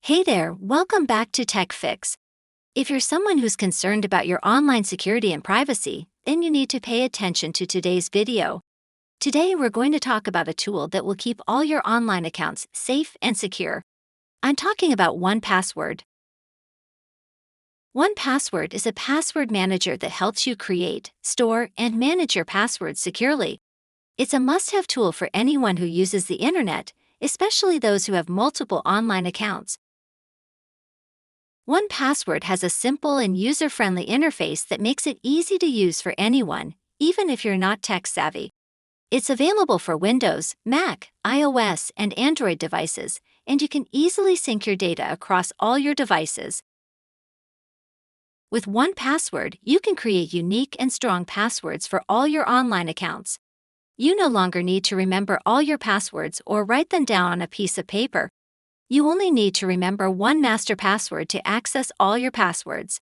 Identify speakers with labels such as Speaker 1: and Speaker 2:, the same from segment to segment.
Speaker 1: Hey there, welcome back to Tech Fix. If you're someone who's concerned about your online security and privacy, then you need to pay attention to today's video. Today we're going to talk about a tool that will keep all your online accounts safe and secure. I'm talking about 1Password. 1Password is a password manager that helps you create, store, and manage your passwords securely. It's a must-have tool for anyone who uses the internet, especially those who have multiple online accounts. 1Password has a simple and user-friendly interface that makes it easy to use for anyone, even if you're not tech-savvy. It's available for Windows, Mac, iOS, and Android devices, and you can easily sync your data across all your devices. With 1Password, you can create unique and strong passwords for all your online accounts. You no longer need to remember all your passwords or write them down on a piece of paper. You only need to remember one master password to access all your passwords.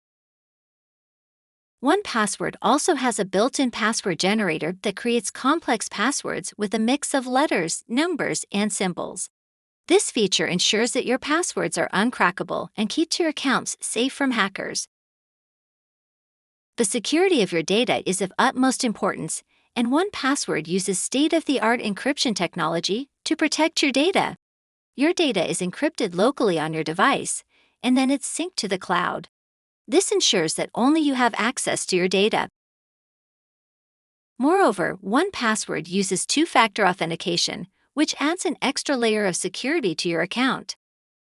Speaker 1: 1Password also has a built-in password generator that creates complex passwords with a mix of letters, numbers, and symbols. This feature ensures that your passwords are uncrackable and keeps your accounts safe from hackers. The security of your data is of utmost importance, and 1Password uses state-of-the-art encryption technology to protect your data. Your data is encrypted locally on your device, and then it's synced to the cloud. This ensures that only you have access to your data. Moreover, 1Password uses two-factor authentication, which adds an extra layer of security to your account.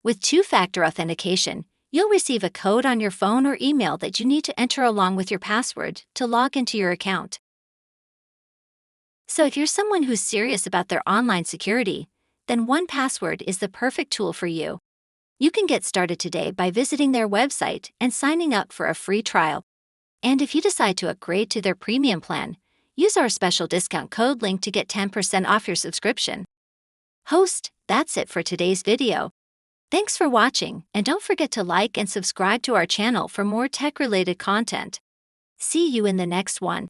Speaker 1: With two-factor authentication, you'll receive a code on your phone or email that you need to enter along with your password to log into your account. So if you're someone who's serious about their online security, then 1Password is the perfect tool for you. You can get started today by visiting their website and signing up for a free trial. And if you decide to upgrade to their premium plan, use our special discount code link to get 10% off your subscription. That's it for today's video. Thanks for watching, and don't forget to like and subscribe to our channel for more tech-related content. See you in the next one.